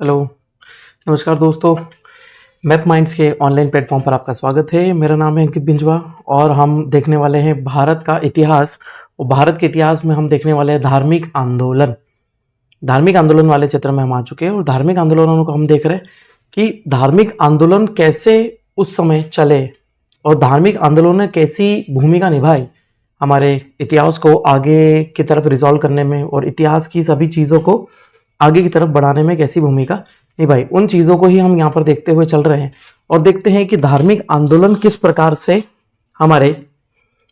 Hello, नमस्कार दोस्तों। Map minds के ऑनलाइन प्लेटफॉर्म पर आपका स्वागत है। मेरा नाम है अंकित बिंजवा और हम देखने वाले हैं भारत का इतिहास। और भारत के इतिहास में हम देखने वाले हैं धार्मिक आंदोलन। धार्मिक आंदोलन वाले क्षेत्र में हम आ चुके हैं और धार्मिक आंदोलनों को हम देख रहे हैं कि धार्मिक आंदोलन कैसे उस समय चले और धार्मिक आंदोलनों ने कैसी भूमिका निभाई हमारे इतिहास को आगे की तरफ रिजॉल्व करने में और इतिहास की सभी चीज़ों को आगे की तरफ बढ़ाने में कैसी भूमिका निभाई। उन चीज़ों को ही हम यहाँ पर देखते हुए चल रहे हैं और देखते हैं कि धार्मिक आंदोलन किस प्रकार से हमारे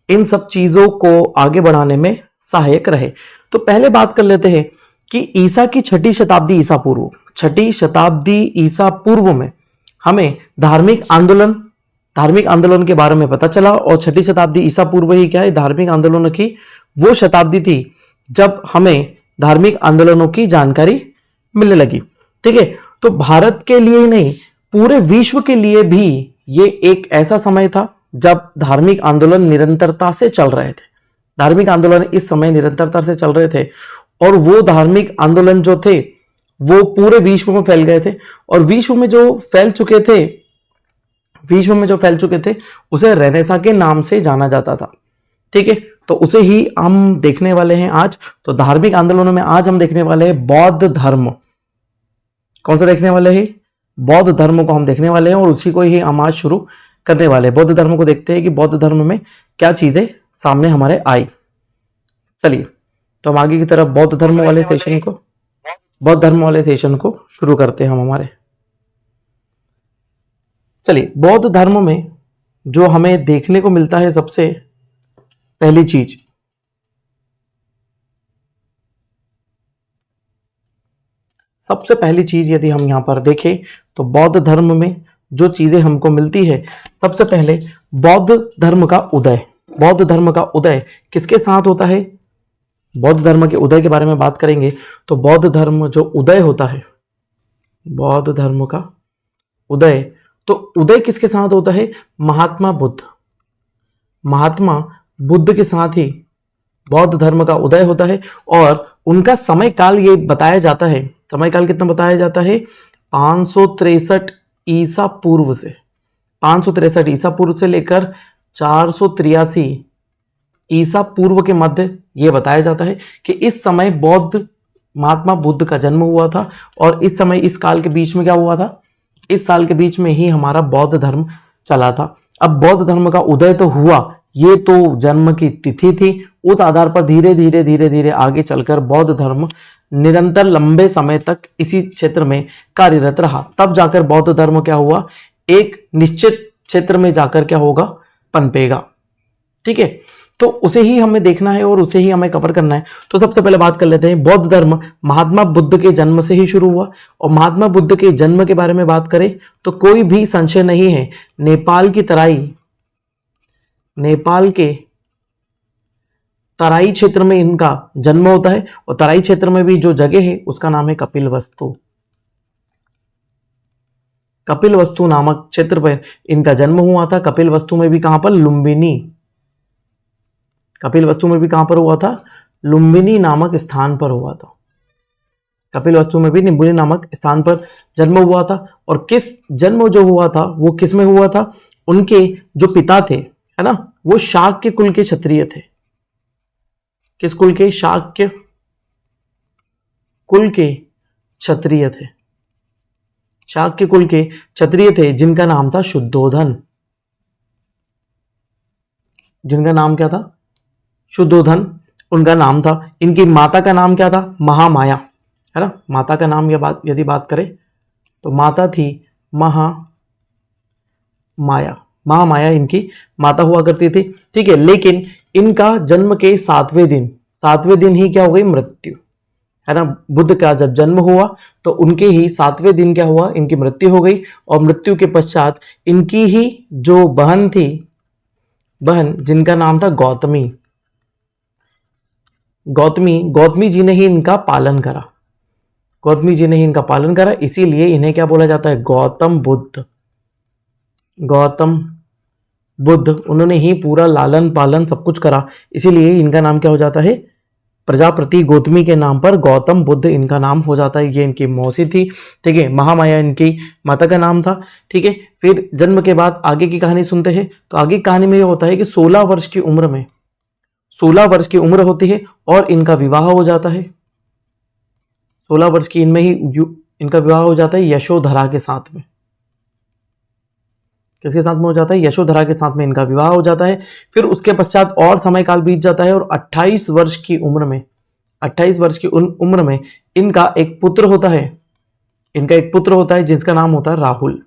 इन सब चीज़ों को आगे बढ़ाने में सहायक रहे। तो पहले बात कर लेते हैं कि ईसा की छठी शताब्दी ईसा पूर्व, छठी शताब्दी ईसा पूर्व में हमें धार्मिक आंदोलन के बारे में पता चला। और छठी शताब्दी ईसा पूर्व ही क्या है, धार्मिक आंदोलनों की वो शताब्दी थी जब हमें धार्मिक आंदोलनों की जानकारी मिलने लगी। ठीक है, तो भारत के लिए ही नहीं पूरे विश्व के लिए भी ये एक ऐसा समय था जब धार्मिक आंदोलन निरंतरता से चल रहे थे। धार्मिक आंदोलन इस समय निरंतरता से चल रहे थे और वो धार्मिक आंदोलन जो थे वो पूरे विश्व में फैल गए थे और विश्व में जो फैल चुके थे उसे रेनेसां के नाम से जाना जाता था। ठीक है, तो उसे ही हम देखने वाले हैं आज। तो धार्मिक आंदोलनों में आज हम देखने वाले हैं बौद्ध धर्म। कौन सा देखने वाले हैं? बौद्ध धर्म को हम देखने वाले हैं और उसी को ही हम आज शुरू करने वाले हैं। बौद्ध धर्म को देखते हैं कि बौद्ध धर्म में क्या चीजें सामने हमारे आई। चलिए, तो हम आगे की तरफ बौद्ध धर्म वाले सेशन को शुरू करते हैं हम हमारे। चलिए, बौद्ध धर्म में जो हमें देखने को मिलता है सबसे पहली चीज, यदि हम यहां पर देखें तो बौद्ध धर्म में जो चीजें हमको मिलती है, सबसे पहले बौद्ध धर्म का उदय। बौद्ध धर्म का उदय किसके साथ होता है? बौद्ध धर्म के उदय के बारे में बात करेंगे तो बौद्ध धर्म जो उदय होता है, बौद्ध धर्म का उदय, तो उदय किसके साथ होता है? महात्मा बुद्ध के साथ ही बौद्ध धर्म का उदय होता है। और उनका समय काल ये बताया जाता है, समय काल कितना बताया जाता है? 563 ईसा पूर्व से, 563 ईसा पूर्व से लेकर 483 ईसा पूर्व के मध्य ये बताया जाता है कि इस समय महात्मा बुद्ध का जन्म हुआ था। और इस समय इस काल के बीच में क्या हुआ था? इस साल के बीच में ही हमारा बौद्ध धर्म चला था। अब बौद्ध धर्म का उदय तो हुआ, ये तो जन्म की तिथि थी। उस आधार पर धीरे धीरे आगे चलकर बौद्ध धर्म निरंतर लंबे समय तक इसी क्षेत्र में कार्यरत रहा। तब जाकर बौद्ध धर्म क्या हुआ? एक निश्चित क्षेत्र में जाकर क्या होगा? पनपेगा। ठीक है, तो उसे ही हमें देखना है और उसे ही हमें कवर करना है। तो सबसे पहले बात कर लेते हैं, बौद्ध धर्म महात्मा बुद्ध के जन्म से ही शुरू हुआ। और महात्मा बुद्ध के जन्म के बारे में बात करें तो कोई भी संशय नहीं है, नेपाल के तराई क्षेत्र में इनका जन्म होता है। और तराई क्षेत्र में भी जो जगह है उसका नाम है कपिलवस्तु। कपिलवस्तु नामक क्षेत्र पर इनका जन्म हुआ था। कपिलवस्तु में भी कहां पर? लुम्बिनी। कपिलवस्तु में भी कहां पर हुआ था? लुम्बिनी नामक स्थान पर हुआ था। कपिलवस्तु में भी लुम्बिनी नामक स्थान पर जन्म हुआ था। और किस जन्म जो हुआ था वो किस में हुआ था? उनके जो पिता थे, है ना, वो शाक्य कुल के क्षत्रिय थे। किस कुल के? शाक्य कुल के क्षत्रिय थे। शाक्य कुल के क्षत्रिय थे जिनका नाम था शुद्धोधन। जिनका नाम क्या था? शुद्धोधन उनका नाम था। इनकी माता का नाम क्या था? महामाया, है ना। माता का नाम यदि बात करें तो माता थी महामाया इनकी माता हुआ करती थी। ठीक है, लेकिन इनका जन्म के 7वें दिन ही क्या हो गई? मृत्यु, है ना। बुद्ध का जब जन्म हुआ तो उनके ही 7वें दिन क्या हुआ? इनकी मृत्यु हो गई। और मृत्यु के पश्चात इनकी ही जो बहन जिनका नाम था गौतमी जी ने ही इनका पालन करा। इसीलिए इन्हें क्या बोला जाता है? गौतम बुद्ध। उन्होंने ही पूरा लालन पालन सब कुछ करा, इसीलिए इनका नाम क्या हो जाता है? प्रजापति गौतमी के नाम पर गौतम बुद्ध इनका नाम हो जाता है। ये इनकी मौसी थी, ठीक है। महामाया इनकी माता का नाम था, ठीक है। फिर जन्म के बाद आगे की कहानी सुनते हैं। तो आगे की कहानी में ये होता है कि 16 वर्ष की उम्र में, 16 वर्ष की उम्र होती है और इनका विवाह हो जाता है। 16 वर्ष की इनमें ही इनका विवाह हो जाता है यशोधरा के साथ में। किसके साथ में हो जाता है? यशोधरा के साथ में इनका विवाह हो जाता है। फिर उसके पश्चात और समय काल बीत जाता है और 28 वर्ष की उम्र में, 28 वर्ष की उम्र में इनका एक पुत्र होता है। इनका एक पुत्र होता है जिसका नाम होता है राहुल,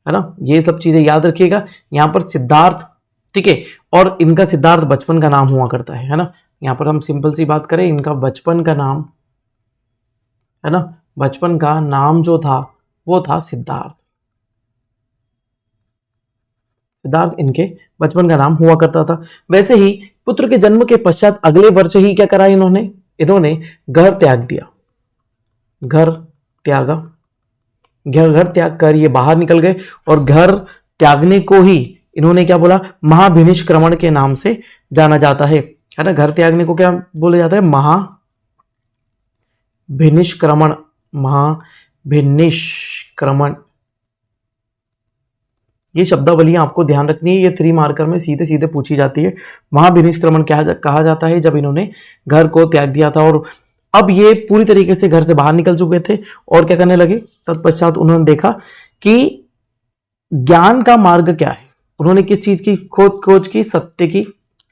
है ना। ये सब चीजें याद रखिएगा। यहां पर सिद्धार्थ, ठीक है। और इनका सिद्धार्थ बचपन का नाम हुआ करता है ना। यहां पर हम सिंपल सी बात करें, इनका बचपन का नाम, है ना, बचपन का नाम जो था वो था सिद्धार्थ। सिद्धार्थ इनके बचपन का नाम हुआ करता था। वैसे ही पुत्र के जन्म के पश्चात अगले वर्ष ही क्या करा इन्होंने घर त्याग दिया। घर त्यागा, घर त्याग कर ये बाहर निकल गए और घर त्यागने को ही इन्होंने क्या बोला? महाभिनिष्क्रमण के नाम से जाना जाता है ना। घर त्यागने को क्या बोला जाता है? महाभिनिष्क्रमण, महाभिनिष्क्रमण। ये शब्दावलियां आपको ध्यान रखनी है, ये 3 मार्कर में सीधे सीधे पूछी जाती है। महाभिनिष्क्रमण कहा जाता है जब इन्होंने घर को त्याग दिया था और अब ये पूरी तरीके से घर से बाहर निकल चुके थे और क्या करने लगे? तत्पश्चात उन्होंने देखा कि ज्ञान का मार्ग क्या है। उन्होंने किस चीज की खोज की? सत्य की।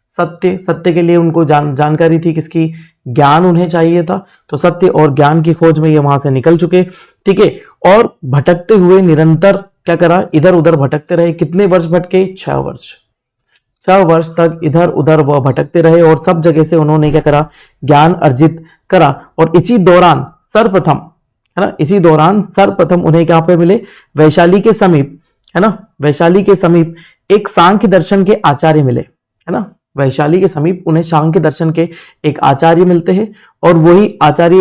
सत्य के लिए उनको जानकारी थी, किसकी? ज्ञान उन्हें चाहिए था। तो सत्य और ज्ञान की खोज में ये वहां से निकल चुके, ठीक है। और भटकते हुए निरंतर क्या करा? इधर उधर भटकते रहे। कितने वर्ष भटके? 6 वर्ष। 6 वर्ष तक इधर उधर वह भटकते रहे और सब जगह से उन्होंने क्या करा? ज्ञान अर्जित करा। और इसी दौरान सर्वप्रथम, है ना, इसी दौरान सर्वप्रथम उन्हें क्या पे मिले? वैशाली के समीप, है ना, वैशाली के समीप एक सांख्य दर्शन के आचार्य मिले, है ना। वैशाली के समीप उन्हें सांख्य दर्शन के एक आचार्य मिलते हैं और वही आचार्य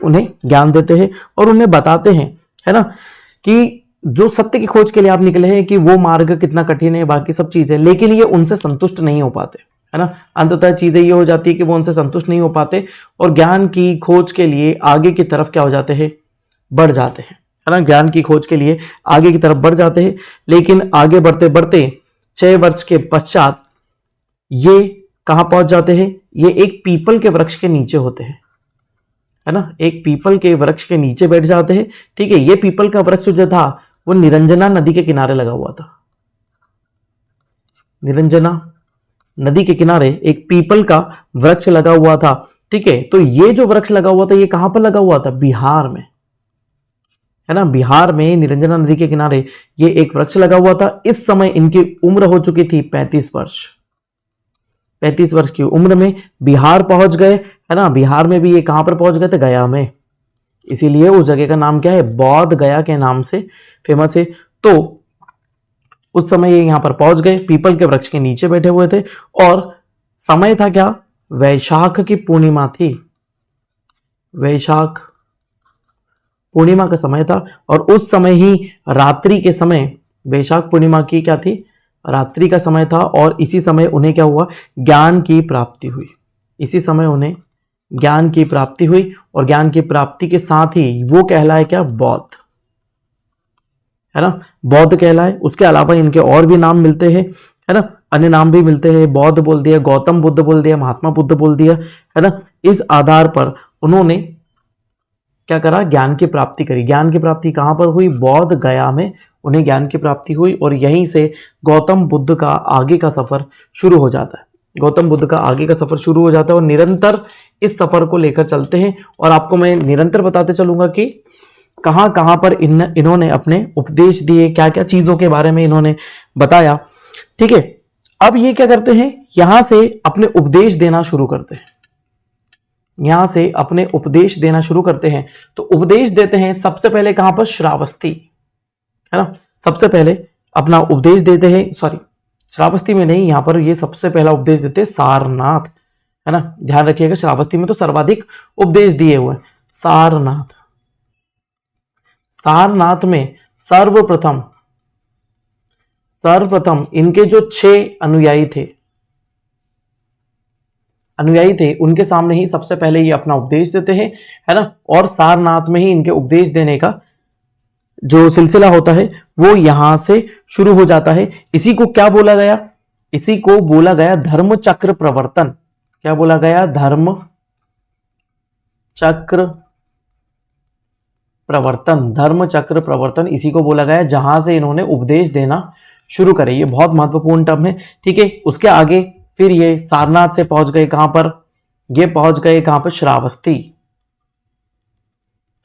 उन्हें ज्ञान देते हैं और उन्हें बताते हैं, है ना, कि जो सत्य की खोज के लिए आप निकले हैं कि वो मार्ग कितना कठिन है, बाकी सब चीजें, लेकिन ये उनसे संतुष्ट नहीं हो पाते, है ना। अंततः चीजें ये हो जाती है कि वो उनसे संतुष्ट नहीं हो पाते और ज्ञान की खोज के लिए आगे की तरफ क्या हो जाते हैं? बढ़ जाते हैं, है ना। ज्ञान की खोज के लिए आगे की तरफ बढ़ जाते हैं। लेकिन आगे बढ़ते बढ़ते 6 वर्ष के पश्चात ये कहां पहुंच जाते हैं? ये एक पीपल के वृक्ष के नीचे होते हैं, है ना। एक पीपल के वृक्ष के नीचे बैठ जाते हैं, ठीक है। ये पीपल का वृक्ष जो था वो निरंजना नदी के किनारे लगा हुआ था। निरंजना नदी के किनारे एक पीपल का वृक्ष लगा हुआ था, ठीक है। तो ये जो वृक्ष लगा हुआ था ये कहां पर लगा हुआ था? बिहार में, है ना। बिहार में निरंजना नदी के किनारे ये एक वृक्ष लगा हुआ था। इस समय इनकी उम्र हो चुकी थी 35 वर्ष। 35 वर्ष की उम्र में बिहार पहुंच गए, है ना। बिहार में भी ये कहां पर पहुंच गए थे? गया में। इसीलिए उस जगह का नाम क्या है? बौद्ध गया के नाम से फेमस है। तो उस समय ये यहां पर पहुंच गए, पीपल के वृक्ष के नीचे बैठे हुए थे और समय था क्या? वैशाख की पूर्णिमा थी। वैशाख पूर्णिमा का समय था और उस समय ही रात्रि के समय, वैशाख पूर्णिमा की क्या थी? रात्रि का समय था और इसी समय उन्हें क्या हुआ? ज्ञान की प्राप्ति हुई। इसी समय उन्हें ज्ञान की प्राप्ति हुई और ज्ञान की प्राप्ति के साथ ही वो कहलाए क्या? बौद्ध, है ना। बौद्ध कहलाए। उसके अलावा इनके और भी नाम मिलते हैं, है ना, अन्य नाम भी मिलते हैं। बौद्ध बोल दिया, गौतम बुद्ध बोल दिया, महात्मा बुद्ध बोल दिया, है ना। इस आधार पर उन्होंने क्या करा? ज्ञान की प्राप्ति करी। ज्ञान की प्राप्ति कहां पर हुई? बौद्ध गया में उन्हें ज्ञान की प्राप्ति हुई और यहीं से गौतम बुद्ध का आगे का सफर शुरू हो जाता है। गौतम बुद्ध का आगे का सफर शुरू हो जाता है और निरंतर इस सफर को लेकर चलते हैं और आपको मैं निरंतर बताते चलूंगा कि कहां कहां पर इन्होंने अपने उपदेश दिए, क्या क्या चीजों के बारे में इन्होंने बताया, ठीक है। अब ये क्या करते हैं? यहां से अपने उपदेश देना शुरू करते हैं। यहां से अपने उपदेश देना शुरू करते हैं। तो उपदेश देते हैं सबसे पहले कहां पर? श्रावस्ती, है ना। सबसे पहले अपना उपदेश देते हैं, सॉरी श्रावस्ती में नहीं, यहां पर ये सबसे पहला उपदेश देते हैं सारनाथ, है ना। ध्यान रखिएगा, श्रावस्ती में तो सर्वाधिक उपदेश दिए हुए। सारनाथ, सारनाथ में सर्वप्रथम इनके जो 6 अनुयायी थे, अनुयायी थे उनके सामने ही सबसे पहले ये अपना उपदेश देते हैं, है ना। और सारनाथ में ही इनके उपदेश देने का जो सिलसिला होता है वो यहां से शुरू हो जाता है। इसी को क्या बोला गया? इसी को बोला गया धर्म चक्र प्रवर्तन। क्या बोला गया? धर्म चक्र प्रवर्तन। धर्म चक्र प्रवर्तन इसी को बोला गया जहां से इन्होंने उपदेश देना शुरू करे। ये बहुत महत्वपूर्ण टर्म है, ठीक है। उसके आगे फिर ये सारनाथ से पहुंच गए कहां पर? ये पहुंच गए कहां पर? श्रावस्ती।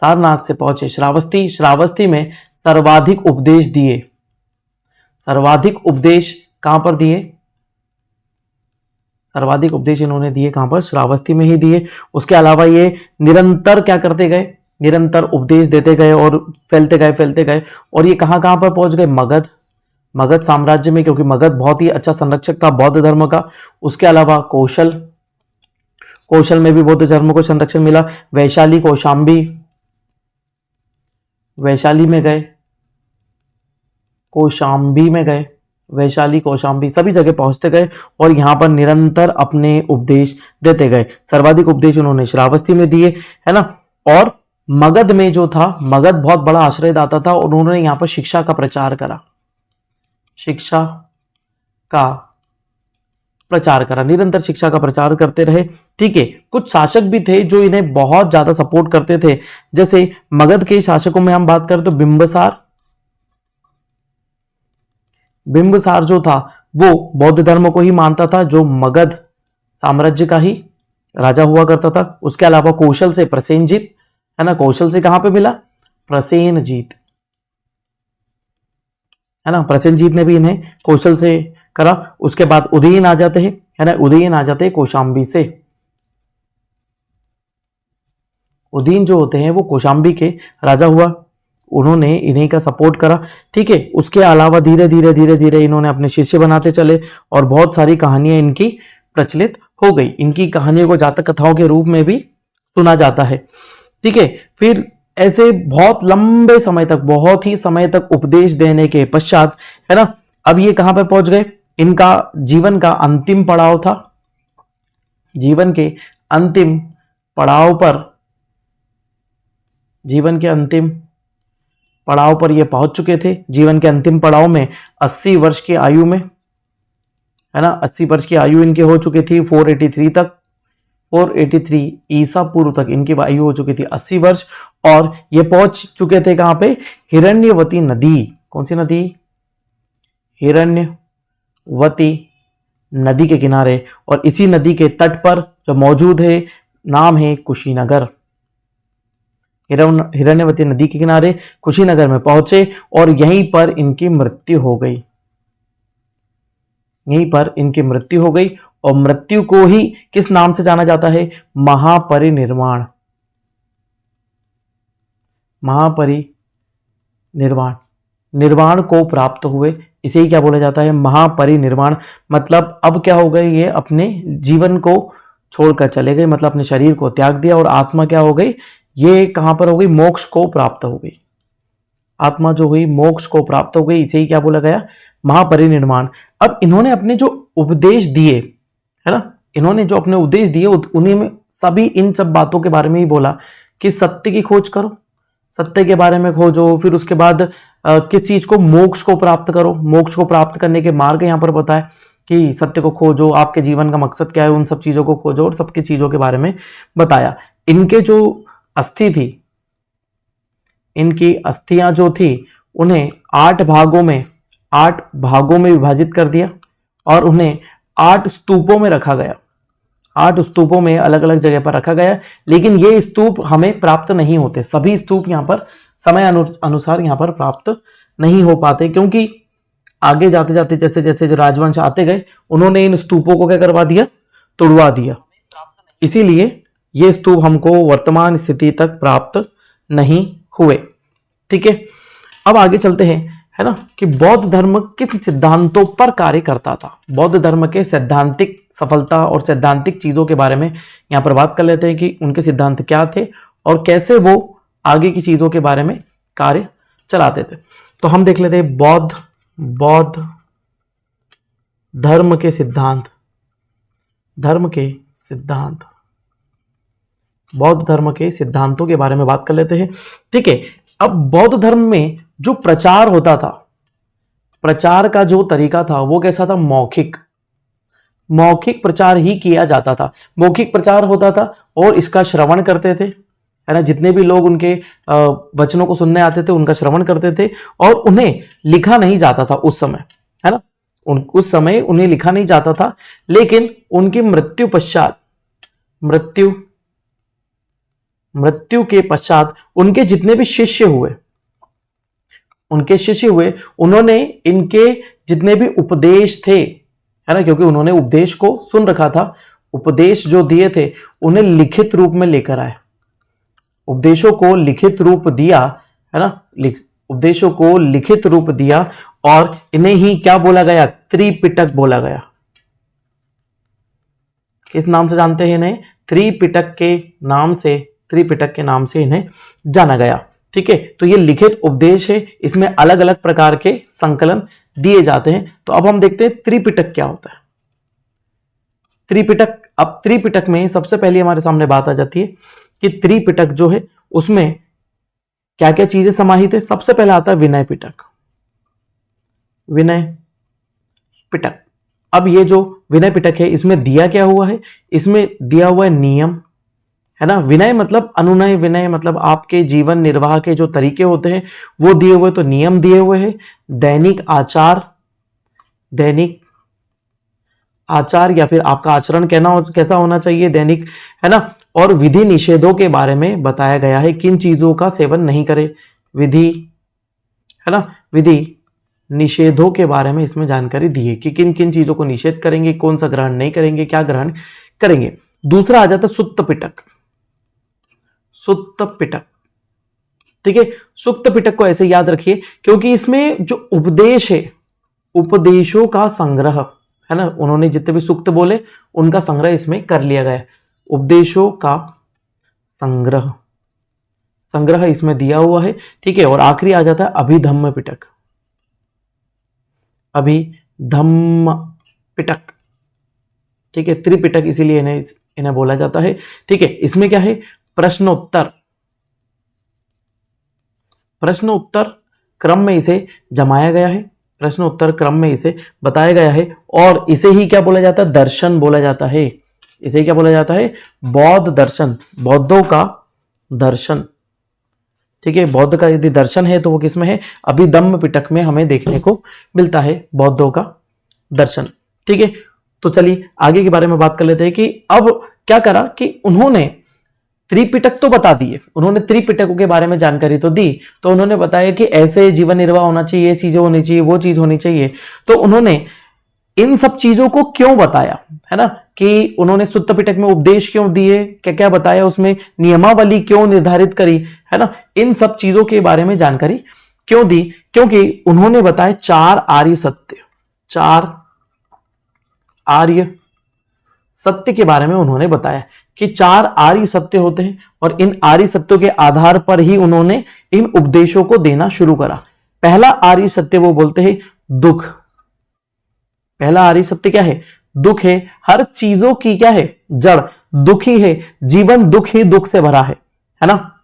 सारनाथ से पहुंचे श्रावस्ती। श्रावस्ती में सर्वाधिक उपदेश दिए। सर्वाधिक उपदेश कहां पर दिए? सर्वाधिक उपदेश इन्होंने दिए कहां पर? श्रावस्ती में ही दिए। उसके अलावा ये निरंतर क्या करते गए? निरंतर उपदेश देते गए और फैलते गए और ये कहां कहां पर पहुंच गए? मगध। मगध साम्राज्य में, क्योंकि मगध बहुत ही अच्छा संरक्षक था बौद्ध धर्म का। उसके अलावा कौशल, कौशल में भी बौद्ध धर्म को संरक्षण मिला। वैशाली, कौशांबी, वैशाली में गए, कौशांबी में गए, वैशाली, कौशांबी सभी जगह पहुंचते गए और यहां पर निरंतर अपने उपदेश देते गए। सर्वाधिक उपदेश उन्होंने श्रावस्ती में दिए, है ना। और मगध में जो था, मगध बहुत बड़ा आश्रयदाता था और उन्होंने यहां पर शिक्षा का प्रचार करा। शिक्षा का प्रचार करा, निरंतर शिक्षा का प्रचार करते रहे, ठीक है। कुछ शासक भी थे जो इन्हें बहुत ज्यादा सपोर्ट करते थे। जैसे मगध के शासकों में हम बात करें तो बिंबिसार। बिंबिसार जो था वो बौद्ध धर्म को ही मानता था, जो मगध साम्राज्य का ही राजा हुआ करता था। उसके अलावा कौशल से प्रसेनजीत, है ना। कौशल से कहां पे मिला? प्रसेनजीत, है ना। प्रसेनजीत ने भी इन्हें कौशल से करा। उसके बाद उदयन आ जाते हैं, है ना। उदयन आ जाते हैं कौशांबी से। उदयन जो होते हैं वो कौशांबी के राजा हुआ, उन्होंने इन्हीं का सपोर्ट करा, ठीक है। उसके अलावा धीरे धीरे इन्होंने अपने शिष्य बनाते चले और बहुत सारी कहानियां इनकी प्रचलित हो गई। इनकी कहानियों को जातक कथाओं के रूप में भी सुना जाता है, ठीक है। फिर ऐसे बहुत लंबे समय तक, बहुत ही समय तक उपदेश देने के पश्चात, है ना, अब ये कहां पे पहुंच गए? इनका जीवन का अंतिम पड़ाव था। जीवन के अंतिम पड़ाव पर, जीवन के अंतिम पड़ाव पर ये पहुंच चुके थे। जीवन के अंतिम पड़ाव में 80 वर्ष की आयु में, है ना, 80 वर्ष की आयु इनकी हो चुकी थी। 483 तक, 483 ईसा पूर्व तक इनकी आयु हो चुकी थी 80 वर्ष। और ये पहुंच चुके थे कहां पे? हिरण्यवती नदी। कौन सी नदी? हिरण्यवती नदी के किनारे। और इसी नदी के तट पर जो मौजूद है, नाम है कुशीनगर। हिरण्यवती नदी के किनारे कुशीनगर में पहुंचे और यहीं पर इनकी मृत्यु हो गई। यहीं पर इनकी मृत्यु हो गई और मृत्यु को ही किस नाम से जाना जाता है? महापरिनिर्वाण। महापरिनिर्वाण, निर्वाण को प्राप्त हुए, इसे ही क्या बोला जाता है? महापरिनिर्वाण। मतलब अब क्या हो गए? ये अपने जीवन को छोड़कर चले गए, मतलब अपने शरीर को त्याग दिया और आत्मा क्या हो गई? ये कहां पर हो गई? मोक्ष को प्राप्त हो गई। आत्मा जो हुई मोक्ष को प्राप्त हो गई, इसे ही क्या बोला गया? महापरिनिर्वाण। अब इन्होंने अपने जो उपदेश दिए, है ना, इन्होंने जो अपने उपदेश दिए उन्हीं में सभी इन सब बातों के बारे में ही बोला कि सत्य की खोज करो, सत्य के बारे में खोजो। फिर उसके बाद किस चीज को? मोक्ष को प्राप्त करो। मोक्ष को प्राप्त करने के मार्ग यहां पर बताए कि सत्य को खोजो, आपके जीवन का मकसद क्या है, उन सब चीजों को खोजो और सबकी चीजों के बारे में बताया। इनके जो अस्थि थी, इनकी अस्थियां जो थी उन्हें 8 भागों में विभाजित कर दिया और उन्हें 8 स्तूपों में रखा गया। 8 स्तूपों में अलग अलग जगह पर रखा गया। लेकिन ये स्तूप हमें प्राप्त नहीं होते, सभी स्तूप यहाँ पर समय अनुसार यहाँ पर प्राप्त नहीं हो पाते, क्योंकि आगे जाते जाते जैसे जैसे जो राजवंश आते गए उन्होंने इन स्तूपों को क्या करवा दिया? तोड़वा दिया। इसीलिए ये स्तूप हमको वर्तमान स्थिति तक प्राप्त नहीं हुए, ठीक है। अब आगे चलते हैं, है ना, कि बौद्ध धर्म किस सिद्धांतों पर कार्य करता था। बौद्ध धर्म के सैद्धांतिक सफलता और सैद्धांतिक चीजों के बारे में यहां पर बात कर लेते हैं कि उनके सिद्धांत क्या थे और कैसे वो आगे की चीजों के बारे में कार्य चलाते थे। तो हम देख लेते हैं बौद्ध धर्म के सिद्धांत। धर्म के सिद्धांत, बौद्ध धर्म के सिद्धांतों के बारे में बात कर लेते हैं। ठीक है, अब बौद्ध धर्म में जो प्रचार होता था, प्रचार का जो तरीका था वो कैसा था? मौखिक, मौखिक प्रचार ही किया जाता था। मौखिक प्रचार होता था और इसका श्रवण करते थे, है ना। जितने भी लोग उनके वचनों को सुनने आते थे उनका श्रवण करते थे और उन्हें लिखा नहीं जाता था उस समय, है ना। उस समय उन्हें लिखा नहीं जाता था, लेकिन उनकी मृत्यु पश्चात, मृत्यु के पश्चात उनके जितने भी शिष्य हुए, उन्होंने इनके जितने भी उपदेश थे, है ना, क्योंकि उन्होंने उपदेश को सुन रखा था, उपदेश जो दिए थे उन्हें लिखित रूप में लेकर आए, उपदेशों को लिखित रूप दिया, है ना, उपदेशों को लिखित रूप दिया और इन्हें ही क्या बोला गया? त्रिपिटक बोला गया। किस नाम से जानते हैं इन्हें? त्रिपिटक के नाम से इन्हें जाना गया। ठीक है, तो ये लिखित उपदेश है, इसमें अलग अलग प्रकार के संकलन दिए जाते हैं। तो अब हम देखते हैं त्रिपिटक क्या होता है। त्रिपिटक में सबसे पहले हमारे सामने बात आ जाती है कि त्रिपिटक जो है उसमें क्या क्या चीजें समाहित है। सबसे पहले आता है विनय पिटक। अब ये जो विनय पिटक है इसमें दिया क्या हुआ है? इसमें दिया हुआ है नियम, है ना। विनय मतलब अनुनय, विनय मतलब आपके जीवन निर्वाह के जो तरीके होते हैं वो दिए हुए, तो नियम दिए हुए हैं। दैनिक आचार या फिर आपका आचरण कैसा होना चाहिए, दैनिक, है ना। और विधि निषेधों के बारे में बताया गया है, किन चीजों का सेवन नहीं करे, विधि, है ना, विधि निषेधों के बारे में इसमें जानकारी दी है कि किन किन चीजों को निषेध करेंगे, कौन सा ग्रहण नहीं करेंगे, क्या ग्रहण करेंगे। दूसरा आ जाता है सुत्त पिटक। ठीक है, सुत्त पिटक को ऐसे याद रखिए क्योंकि इसमें जो उपदेश है, उपदेशों का संग्रह, है ना, उन्होंने जितने भी सूक्त बोले उनका संग्रह इसमें कर लिया गया है। उपदेशों का संग्रह इसमें दिया हुआ है। ठीक है, और आखिरी आ जाता है अभिधम्म पिटक। ठीक है, त्रिपिटक इसीलिए इन्हें बोला जाता है। ठीक है, इसमें क्या है? प्रश्नोत्तर क्रम में इसे जमाया गया है, प्रश्नोत्तर क्रम में इसे बताया गया है और इसे ही क्या बोला जाता है? दर्शन बोला जाता है। इसे क्या बोला जाता है? बौद्ध दर्शन, बौद्धों का दर्शन। ठीक है, बौद्ध का यदि दर्शन है तो वो किसमें है? अभिधम्म पिटक में हमें देखने को मिलता है बौद्धों का दर्शन। ठीक है, तो चलिए आगे के बारे में बात कर लेते हैं कि अब क्या करा कि उन्होंने त्रिपिटक तो बता दिए, उन्होंने त्रिपिटकों के बारे में जानकारी तो दी, तो उन्होंने बताया कि ऐसे जीवन निर्वाह होना चाहिए, ये चीजें होनी चाहिए, वो चीज होनी चाहिए। तो उन्होंने इन सब चीजों को क्यों बताया, है ना, कि उन्होंने सुत्त पिटक में उपदेश क्यों दिए, क्या क्या बताया, उसमें नियमावली क्यों निर्धारित करी, है ना, इन सब चीजों के बारे में जानकारी क्यों दी? क्योंकि उन्होंने बताया चार आर्य सत्य के बारे में उन्होंने बताया कि चार आर्य सत्य होते हैं और इन आर्य सत्यों के आधार पर ही उन्होंने इन उपदेशों को देना शुरू करा। पहला आर्य सत्य वो बोलते हैं दुख। पहला आर्य सत्य क्या है? दुख है। हर चीजों की क्या है? जड़ दुख ही है। जीवन दुख ही दुख से भरा है ना।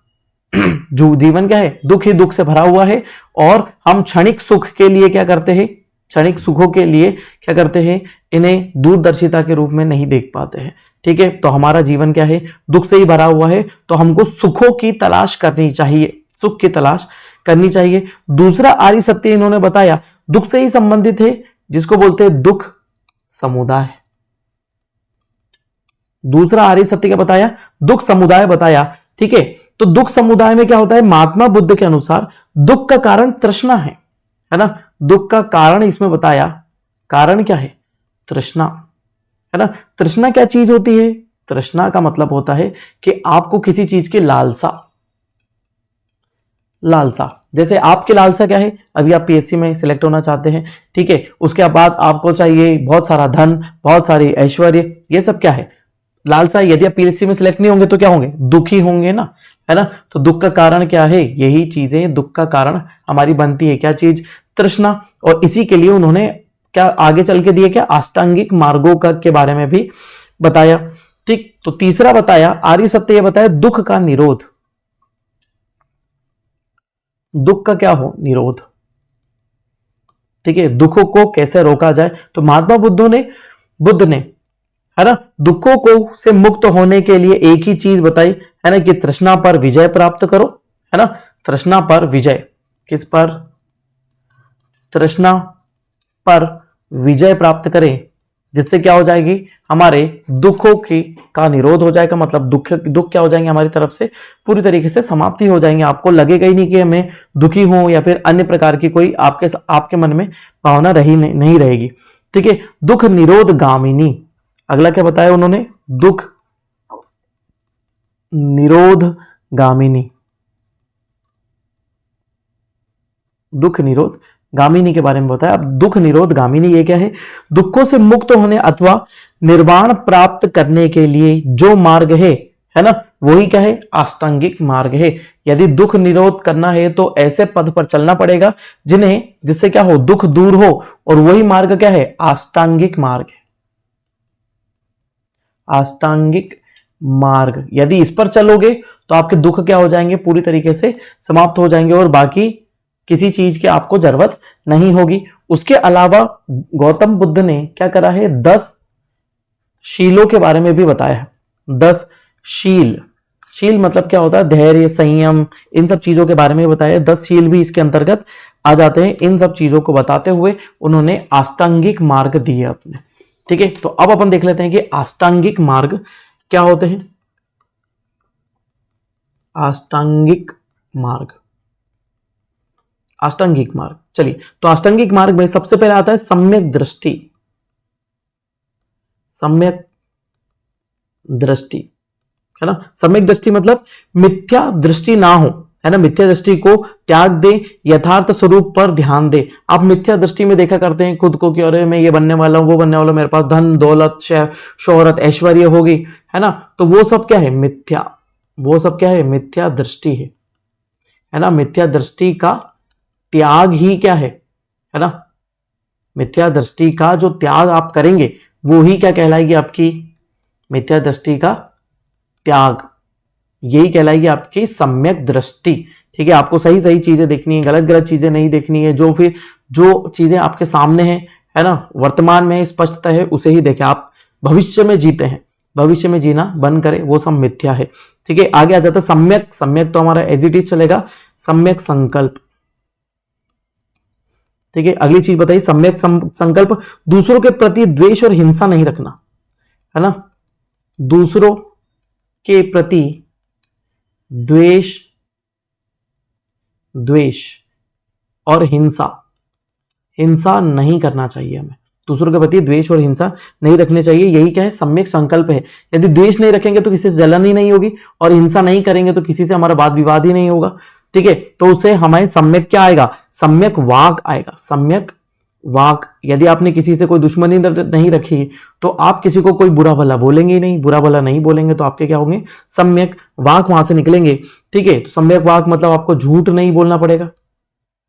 जो जीवन क्या है? दुख ही दुख से भरा हुआ है और हम क्षणिक सुख के लिए क्या करते हैं? क्षणिक सुखों के लिए क्या करते हैं? इन्हें दूरदर्शिता के रूप में नहीं देख पाते हैं। ठीक है, तो हमारा जीवन क्या है? दुख से ही भरा हुआ है, तो हमको सुखों की तलाश करनी चाहिए, सुख की तलाश करनी चाहिए। दूसरा आर्य सत्य इन्होंने बताया दुख से ही संबंधित है, जिसको बोलते हैं दुख समुदाय। दूसरा आर्य सत्य क्या बताया? दुख समुदाय बताया। ठीक है, तो दुख समुदाय में क्या होता है? महात्मा बुद्ध के अनुसार दुख का कारण तृष्णा है ना। दुख का कारण इसमें बताया। कारण क्या है? तृष्णा, है ना। तृष्णा क्या चीज होती है? तृष्णा का मतलब होता है कि आपको किसी चीज की लालसा। जैसे आपकी लालसा क्या है? अभी आप पीएससी में सिलेक्ट होना चाहते हैं, ठीक है, उसके बाद आपको चाहिए बहुत सारा धन, बहुत सारी ऐश्वर्य, ये सब क्या है? लालसा। यदि आप पीएससी में सिलेक्ट नहीं होंगे तो क्या होंगे? दुखी होंगे ना, है ना। तो दुख का कारण क्या है? यही चीजें दुख का कारण हमारी बनती है। क्या चीज? तृष्णा। और इसी के लिए उन्होंने क्या आगे चल के दिए? क्या अष्टांगिक मार्गों का के बारे में भी बताया। ठीक, तो तीसरा बताया आर्य सत्य, ये बताया दुख का निरोध। दुख का क्या हो, निरोध। ठीक है, दुखों को कैसे रोका जाए, तो महात्मा बुद्ध ने है ना दुखों को से मुक्त होने के लिए एक ही चीज बताई, है ना, कि तृष्णा पर विजय प्राप्त करो, है ना, तृष्णा पर विजय। किस पर, तृष्णा पर विजय प्राप्त करें, जिससे क्या हो जाएगी, हमारे दुखों की का निरोध हो जाएगा। मतलब दुख क्या हो जाएंगे, हमारी तरफ से पूरी तरीके से समाप्ति हो जाएंगे। आपको लगेगा ही नहीं कि मैं दुखी हूं या फिर अन्य प्रकार की कोई आपके मन में भावना नहीं रहेगी। ठीक है, दुख निरोध गामिनी। अगला क्या बताया उन्होंने, दुख निरोध गामिनी। दुख निरोध गामिनी के बारे में बताया। अब दुख निरोध गामिनी ये क्या है, दुखों से मुक्त होने अथवा निर्वाण प्राप्त करने के लिए जो मार्ग है ना, वही क्या है, अष्टांगिक मार्ग है। यदि दुख निरोध करना है तो ऐसे पद पर चलना पड़ेगा जिससे क्या हो, दुख दूर हो, और वही मार्ग क्या है, अष्टांगिक मार्ग है। अष्टांगिक मार्ग, यदि इस पर चलोगे तो आपके दुख क्या हो जाएंगे, पूरी तरीके से समाप्त हो जाएंगे, और बाकी किसी चीज की आपको जरूरत नहीं होगी। उसके अलावा गौतम बुद्ध ने क्या करा है, 10 शीलों के बारे में भी बताया है। 10 शील, शील मतलब क्या होता है, धैर्य, संयम, इन सब चीजों के बारे में बताया। 10 शील भी इसके अंतर्गत आ जाते हैं। इन सब चीजों को बताते हुए उन्होंने अष्टांगिक मार्ग दिए अपने। ठीक है, तो अब अपन देख लेते हैं कि अष्टांगिक मार्ग क्या होते हैं। अष्टांगिक मार्ग, अष्टांगिक मार्ग, चलिए, तो अष्टांगिक मार्ग में सबसे पहले आता है सम्यक दृष्टि। सम्यक दृष्टि, है ना, सम्यक दृष्टि मतलब मिथ्या दृष्टि ना हो, है ना, मिथ्या दृष्टि को त्याग दे, यथार्थ स्वरूप पर ध्यान दे। आप मिथ्या दृष्टि में देखा करते हैं खुद को कि अरे मैं ये बनने वाला हूं, वो बनने वाला हूं, मेरे पास धन दौलत शोहरत ऐश्वर्य होगी, है ना, तो वो सब क्या है, मिथ्या, वो सब क्या है, मिथ्या दृष्टि है ना। मिथ्या दृष्टि का त्याग ही क्या है ना, मिथ्या दृष्टि का जो त्याग आप करेंगे वो ही क्या कहलाएगी, आपकी मिथ्या दृष्टि का त्याग, यही कहलाएगी आपकी सम्यक दृष्टि। ठीक है, आपको सही सही चीजें देखनी है, गलत गलत चीजें नहीं देखनी है। जो चीजें आपके सामने है ना, वर्तमान में स्पष्टता है, उसे ही देखें। आप भविष्य में जीते हैं, भविष्य में जीना बंद करें, वो सब मिथ्या है। ठीक है, आगे आ जाता है सम्यक। सम्यक तो हमारा एज इट इज चलेगा, सम्यक संकल्प। ठीक है, अगली चीज बताइए, सम्यक संकल्प, दूसरों के प्रति द्वेष और हिंसा नहीं रखना, है ना, दूसरों के प्रति द्वेष और हिंसा नहीं करना चाहिए हमें। दूसरों के प्रति द्वेष और हिंसा नहीं रखने चाहिए, यही क्या है, सम्यक संकल्प है। यदि द्वेष नहीं रखेंगे तो किसी से जलन ही नहीं होगी, और हिंसा नहीं करेंगे तो किसी से हमारा वाद विवाद ही नहीं होगा। ठीक है, तो उससे हमें सम्यक क्या आएगा, सम्यक वाक आएगा। सम्यक वाक, यदि आपने किसी से कोई दुश्मनी नहीं रखी तो आप किसी को कोई बुरा भला बोलेंगे ही नहीं, बुरा भला नहीं बोलेंगे तो आपके क्या होंगे, सम्यक वाक वहां से निकलेंगे। ठीक है, तो सम्यक वाक मतलब आपको झूठ नहीं बोलना पड़ेगा,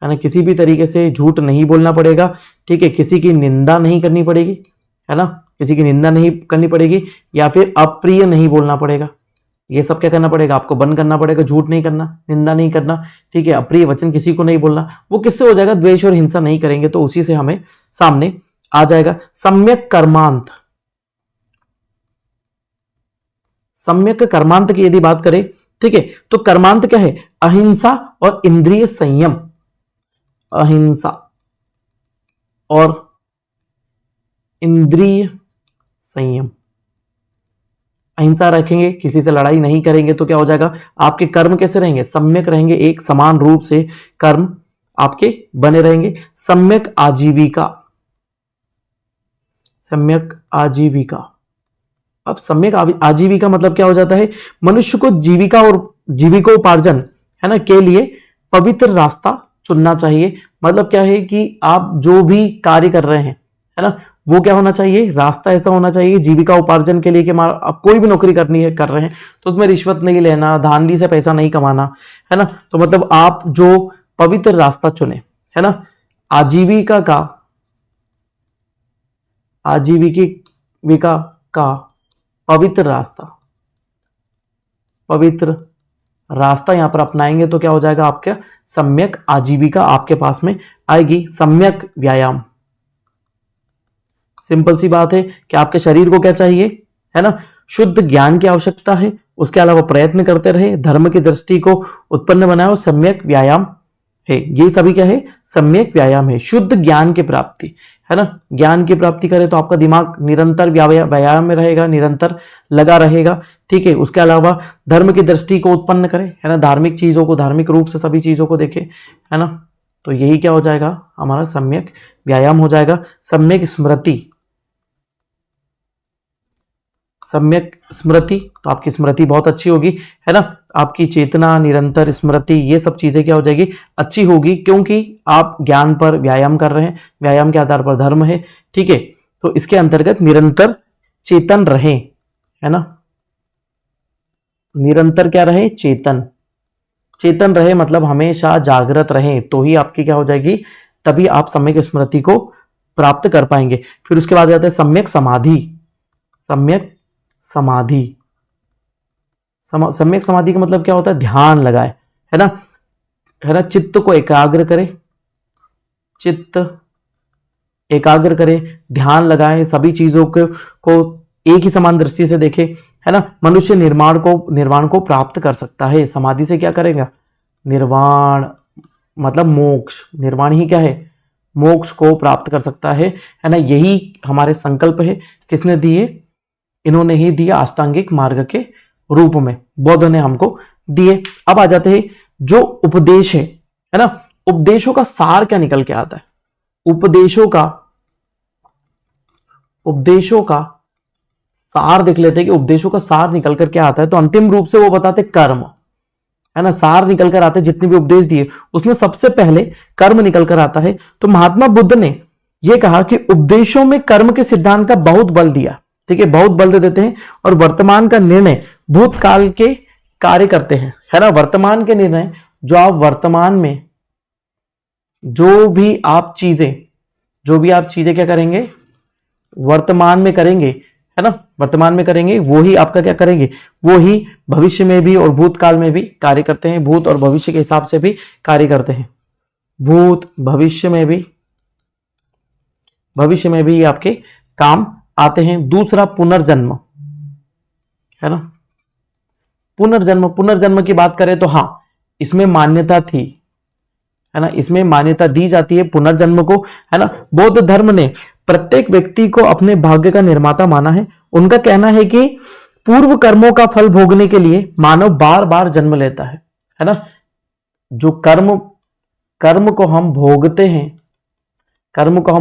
है ना, किसी भी तरीके से झूठ नहीं बोलना पड़ेगा। ठीक है, किसी की निंदा नहीं करनी पड़ेगी, है ना, किसी की निंदा नहीं करनी पड़ेगी, या फिर अप्रिय नहीं बोलना पड़ेगा। ये सब क्या करना पड़ेगा, आपको बंद करना पड़ेगा, झूठ नहीं करना, निंदा नहीं करना। ठीक है, अप्रिय वचन किसी को नहीं बोलना। वो किससे हो जाएगा, द्वेष और हिंसा नहीं करेंगे तो उसी से हमें सामने आ जाएगा। सम्यक कर्मांत, सम्यक कर्मांत की यदि बात करें, ठीक है, तो कर्मांत क्या है, अहिंसा और इंद्रिय संयम। अहिंसा और इंद्रिय संयम, अहिंसा रखेंगे, किसी से लड़ाई नहीं करेंगे तो क्या हो जाएगा, आपके कर्म कैसे रहेंगे, सम्यक रहेंगे, एक समान रूप से कर्म आपके बने रहेंगे। सम्यक आजीविका, सम्यक आजीविका। अब सम्यक आजीविका मतलब क्या हो जाता है, मनुष्य को जीविका और जीविकोपार्जन, है ना, के लिए पवित्र रास्ता चुनना चाहिए। मतलब क्या है कि आप जो भी कार्य कर रहे हैं, है ना, वो क्या होना चाहिए, रास्ता ऐसा होना चाहिए जीविका उपार्जन के लिए कि आप कोई भी नौकरी करनी है, कर रहे हैं तो उसमें रिश्वत नहीं लेना, धांधली से पैसा नहीं कमाना, है ना, तो मतलब आप जो पवित्र रास्ता चुने, है ना, आजीविका का पवित्र रास्ता, पवित्र रास्ता यहां पर अपनाएंगे तो क्या हो जाएगा, आपका सम्यक आजीविका आपके पास में आएगी। सम्यक व्यायाम, सिंपल सी बात है कि आपके शरीर को क्या चाहिए, है ना, शुद्ध ज्ञान की आवश्यकता है, उसके अलावा प्रयत्न करते रहे, धर्म की दृष्टि को उत्पन्न बनाए और सम्यक व्यायाम है। ये सभी क्या है, सम्यक व्यायाम है, शुद्ध ज्ञान की प्राप्ति, है ना। ज्ञान की प्राप्ति करें तो आपका दिमाग निरंतर व्यायाम में रहेगा, निरंतर लगा रहेगा, ठीक है। उसके अलावा धर्म की दृष्टि को उत्पन्न करें, है ना, धार्मिक चीजों को, धार्मिक रूप से सभी चीजों को देखे, है ना। तो यही क्या हो जाएगा, हमारा सम्यक व्यायाम हो जाएगा। सम्यक स्मृति, सम्यक स्मृति, तो आपकी स्मृति बहुत अच्छी होगी, है ना। आपकी चेतना, निरंतर स्मृति, ये सब चीजें क्या हो जाएगी, अच्छी होगी, क्योंकि आप ज्ञान पर व्यायाम कर रहे हैं, व्यायाम के आधार पर धर्म है, ठीक है। तो इसके अंतर्गत निरंतर चेतन रहें, है ना, निरंतर क्या रहे, चेतन, चेतन रहे मतलब हमेशा जागृत रहें, तो ही आपकी क्या हो जाएगी, तभी आप सम्यक स्मृति को प्राप्त कर पाएंगे। फिर उसके बाद जाते हैं सम्यक समाधि। सम्यक समाधि, सम्यक समाधि का मतलब क्या होता है, ध्यान लगाए, है ना, है ना, चित्त को एकाग्र करे, चित्त एकाग्र करे, ध्यान लगाए, सभी चीजों को एक ही समान दृष्टि से देखे, है ना। मनुष्य निर्वाण को प्राप्त कर सकता है। समाधि से क्या करेगा, निर्वाण मतलब मोक्ष, निर्वाण ही क्या है, मोक्ष को प्राप्त कर सकता है ना। यही हमारे संकल्प है, किसने दिए, इन्होंने ही दिया अष्टांगिक मार्ग के रूप में, बौद्धों ने हमको दिए। अब आ जाते हैं जो उपदेश है ना, उपदेशों का सार क्या निकल के आता है, उपदेशों का सार देख लेते हैं कि उपदेशों का सार निकल कर क्या आता है। तो अंतिम रूप से वो बताते कर्म, है ना, सार निकल कर आते, जितने भी उपदेश दिए उसमें सबसे पहले कर्म निकल कर आता है। तो महात्मा बुद्ध ने यह कहा कि उपदेशों में कर्म के सिद्धांत का बहुत बल दिया, ठीक है, बहुत बल दे देते हैं, और वर्तमान का निर्णय भूतकाल के कार्य करते हैं, है ना। वर्तमान के निर्णय, जो आप वर्तमान में जो भी आप चीजें क्या करेंगे, वर्तमान में करेंगे, है ना, वर्तमान में करेंगे, वो ही आपका क्या करेंगे, वो ही भविष्य में भी और भूतकाल में भी कार्य करते हैं। भूत और भविष्य के हिसाब से भी कार्य करते हैं, भूत भविष्य में भी आपके काम आते हैं। दूसरा पुनर्जन्म, है ना, पुनर्जन्म की बात करें तो हाँ, इसमें मान्यता थी, है ना, इसमें मान्यता दी जाती है पुनर्जन्म को, है ना। बौद्ध धर्म ने प्रत्येक व्यक्ति को अपने भाग्य का निर्माता माना है। उनका कहना है कि पूर्व कर्मों का फल भोगने के लिए मानव बार बार जन्म लेता है ना। जो कर्म को हम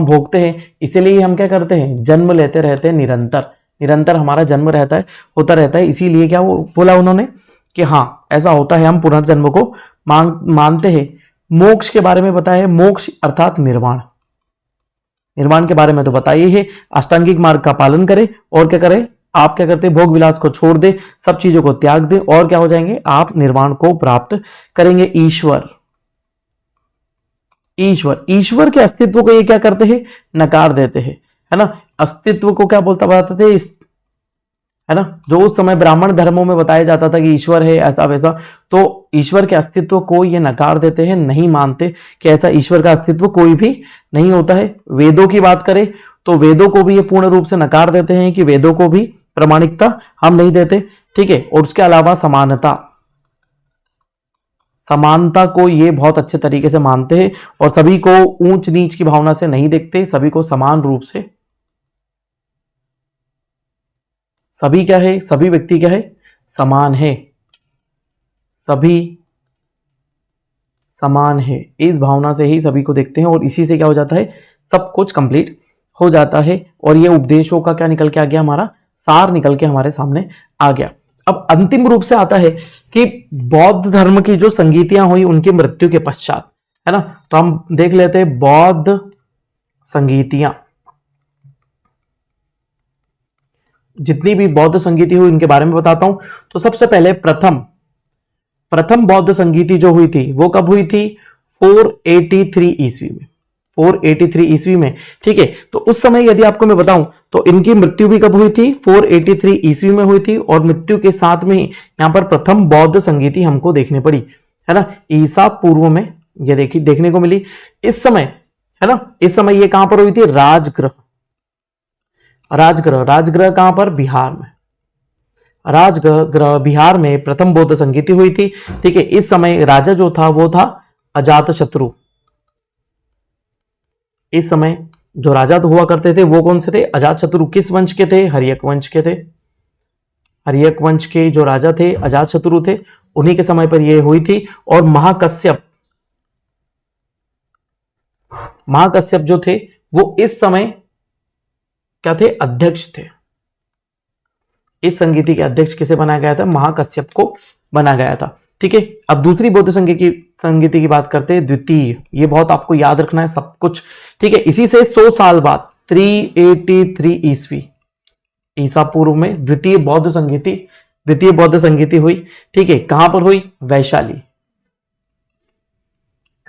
भोगते हैं, इसीलिए हम क्या करते हैं, जन्म लेते रहते हैं, निरंतर हमारा जन्म होता रहता है। इसीलिए क्या वो बोला उन्होंने कि हाँ, ऐसा होता है, हम पुनर्जन्म को मानते हैं। मोक्ष के बारे में बताया है, मोक्ष अर्थात निर्वाण के बारे में तो बताइए है। अष्टांगिक मार्ग का पालन करें और क्या करें, आप क्या करते हैं, भोग विलास को छोड़ दे, सब चीजों को त्याग दे, और क्या हो जाएंगे, आप निर्वाण को प्राप्त करेंगे। ईश्वर के अस्तित्व को ये क्या करते हैं, नकार देते हैं, है ना। अस्तित्व को क्या बताते थे, है ना, जो उस समय ब्राह्मण धर्मों में बताया जाता था कि ईश्वर है ऐसा वैसा, तो ईश्वर के अस्तित्व को ये नकार देते हैं, नहीं मानते कि ऐसा ईश्वर का अस्तित्व कोई भी नहीं होता है। वेदों की बात करें तो वेदों को भी ये पूर्ण रूप से नकार देते हैं कि वेदों को भी प्रामाणिकता हम नहीं देते, ठीक है। और उसके अलावा समानता को ये बहुत अच्छे तरीके से मानते हैं, और सभी को ऊंच नीच की भावना से नहीं देखते, सभी को समान रूप से, सभी क्या है, सभी व्यक्ति क्या है, समान है, सभी समान है, इस भावना से ही सभी को देखते हैं, और इसी से क्या हो जाता है, सब कुछ कंप्लीट हो जाता है। और ये उपदेशों का क्या निकल के आ गया, हमारा सार निकल के हमारे सामने आ गया। अब अंतिम रूप से आता है कि बौद्ध धर्म की जो संगीतियां हुई उनकी मृत्यु के पश्चात, है ना। तो हम देख लेते हैं बौद्ध संगीतियां, जितनी भी बौद्ध संगीति हुई इनके बारे में बताता हूं। तो सबसे पहले प्रथम बौद्ध संगीति जो हुई थी वो कब हुई थी, 483 ईस्वी में, 483 ईस्वी में। ठीक है, तो उस समय यदि आपको मैं बताऊं तो इनकी मृत्यु भी कब हुई थी? 483 ईस्वी में हुई थी, और मृत्यु के साथ में ही यहां पर प्रथम बौद्ध संगीति हमको देखने पड़ी, है ना, ईसा पूर्व में ये देखने को मिली। इस समय, है ना, इस समय ये कहां पर हुई थी? राजगृह कहां पर? बिहार में। राजगृह बिहार में प्रथम बौद्ध संगीति हुई थी। ठीक है, इस समय राजा जो था वो था अजातशत्रु। इस समय जो राजा तो हुआ करते थे वो कौन से थे? अजातशत्रु। किस वंश के थे? हर्यक वंश के थे। हर्यक वंश के जो राजा थे अजातशत्रु थे, उन्हीं के समय पर यह हुई थी। और महाकश्यप जो थे वो इस समय क्या थे? अध्यक्ष थे। इस संगीति के अध्यक्ष किसे बनाया गया था? महाकश्यप को बनाया गया था। ठीक है, अब दूसरी बौद्ध संगीति की बात करते हैं, द्वितीय। ये बहुत आपको याद रखना है सब कुछ। ठीक है, इसी से 100 साल बाद 383 ईस्वी ईसा पूर्व में द्वितीय बौद्ध संगीति हुई। ठीक है, कहां पर हुई? वैशाली।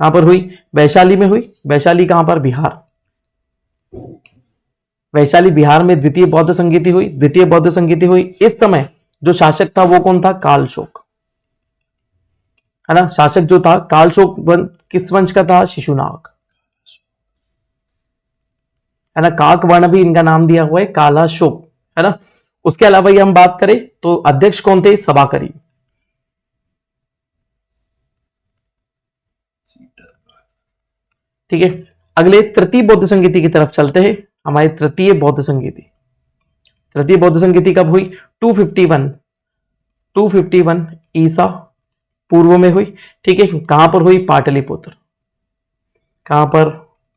कहां पर हुई? वैशाली में हुई। वैशाली कहां पर? बिहार। वैशाली बिहार में द्वितीय बौद्ध संगीति हुई। इस समय जो शासक था वो कौन था? कालशोक, है ना। शासक जो था कालशोक किस वंश का था? शिशुनाग, है ना। काक वर्ण भी इनका नाम दिया हुआ है, कालाशोक, है ना। उसके अलावा ये हम बात करें तो अध्यक्ष कौन थे? सभाकरी। ठीक है, अगले तृतीय बौद्ध संगीति की तरफ चलते हैं। हमारी तृतीय बौद्ध संगीति कब हुई? 251 ईसा पूर्व में हुई। ठीक है, कहां पर हुई? पाटलिपुत्र। कहां पर?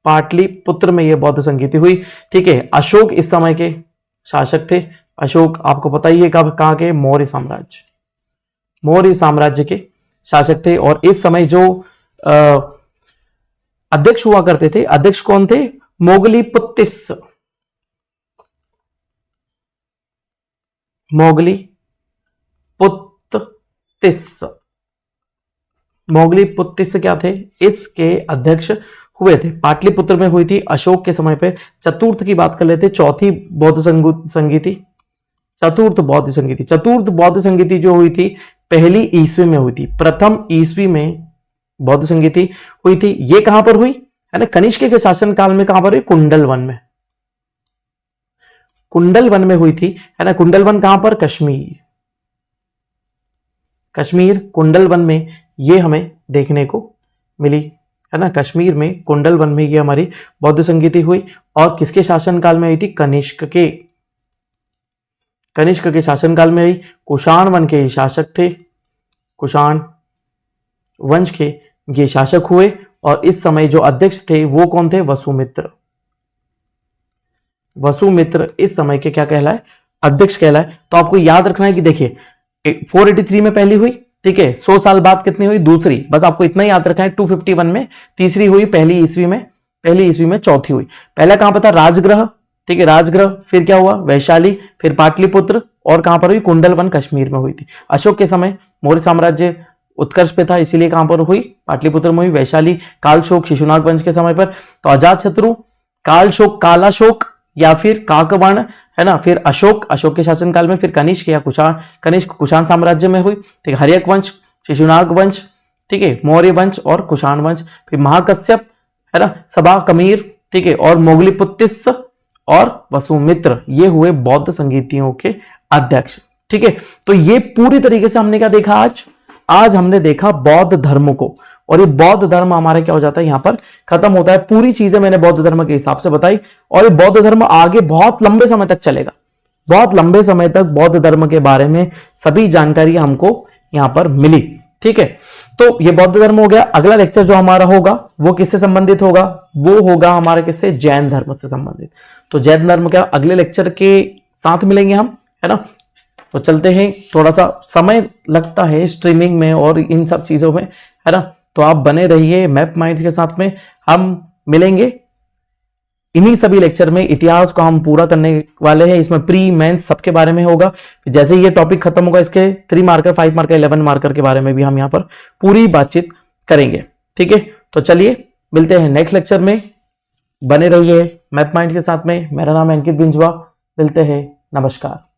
पाटलिपुत्र में यह बौद्ध संगीति हुई। ठीक है, अशोक इस समय के शासक थे। अशोक आपको पता ही है कहां के? मौर्य साम्राज्य के शासक थे। और इस समय जो अध्यक्ष हुआ करते थे, अध्यक्ष कौन थे? मोगलीपुत्तिस क्या थे? इसके अध्यक्ष हुए थे। पाटलिपुत्र में हुई थी अशोक के समय पे। चतुर्थ की बात कर लेते, चौथी बौद्ध संगीति, चतुर्थ बौद्ध संगीति जो हुई थी पहली ईस्वी में हुई थी। प्रथम ईस्वी में बौद्ध संगीति हुई थी। ये कहां पर हुई? है ना, कनिष्क के शासन काल में। कहां पर हुई? कुंडलवन में हुई थी, है ना। कुंडलवन कहां पर? कश्मीर कुंडलवन में ये हमें देखने को मिली, है ना। कश्मीर में कुंडलवन में ये हमारी बौद्ध संगीति हुई। और किसके शासन काल में हुई थी? कनिष्क के शासन काल में हुई। कुषाण वन के शासक थे, कुषाण वंश के ये शासक हुए। और इस समय जो अध्यक्ष थे वो कौन थे? वसुमित्र इस समय के क्या कहलाए? अध्यक्ष कहलाए। तो आपको याद रखना है कि देखिए 483 में पहली हुई, ठीक है, 100 साल बाद कितनी हुई? दूसरी। बस आपको इतना याद रखना है, 251 में तीसरी हुई, पहली ईस्वी में चौथी हुई। पहला कहां पर था? राजगृह। ठीक है, राजगृह। फिर क्या हुआ? वैशाली, फिर पाटलिपुत्र, और कहां पर हुई? कुंडलवन कश्मीर में हुई थी। अशोक के समय मौर्य साम्राज्य उत्कर्ष पे था, इसीलिए कहां पर हुई? पाटलिपुत्र में हुई। वैशाली कालशोक शिशुनाग वंश के समय पर। तो अजातशत्रु, कालशोक, कालाशोक या फिर काकवर्ण, है ना। फिर अशोक के शासन काल में। फिर कनिष्क या कुषाण साम्राज्य में हुई। ठीक है, हर्यक वंश, शिशुनाग वंश, ठीक है, मौर्य वंश और कुषाण वंश। फिर महाकश्यप, है ना, सबा कमीर, ठीक है, और मोगलीपुत्तिस और वसुमित्र, ये हुए बौद्ध संगीतियों के अध्यक्ष। ठीक है, तो ये पूरी तरीके से हमने क्या देखा? आज हमने देखा बौद्ध धर्म को। और ये बौद्ध धर्म हमारा क्या हो जाता है? यहां पर खत्म होता है। पूरी चीजें मैंने बौद्ध धर्म के हिसाब से बताई। और ये बौद्ध धर्म आगे बहुत लंबे समय तक चलेगा। बहुत लंबे समय तक बौद्ध धर्म के बारे में सभी जानकारी हमको यहां पर मिली। ठीक है, तो ये बौद्ध धर्म हो गया। अगला लेक्चर जो हमारा होगा वो किससे संबंधित होगा? वो होगा हमारे किससे? जैन धर्म से संबंधित। तो जैन धर्म क्या अगले लेक्चर के साथ मिलेंगे हम, है ना। तो चलते हैं, थोड़ा सा समय लगता है स्ट्रीमिंग में और इन सब चीजों में, है ना। तो आप बने रहिए मैप माइंड्स के साथ में। हम मिलेंगे इन्हीं सभी लेक्चर में। इतिहास को हम पूरा करने वाले हैं। इसमें प्री मेंस सबके बारे में होगा। जैसे ये टॉपिक खत्म होगा, इसके 3 मार्कर, 5 मार्कर, 11 मार्कर के बारे में भी हम यहाँ पर पूरी बातचीत करेंगे। ठीक है, तो चलिए मिलते हैं नेक्स्ट लेक्चर में। बने रहिए मैथ माइंड के साथ में। मेरा नाम है अंकित बिंजवा। मिलते हैं। नमस्कार।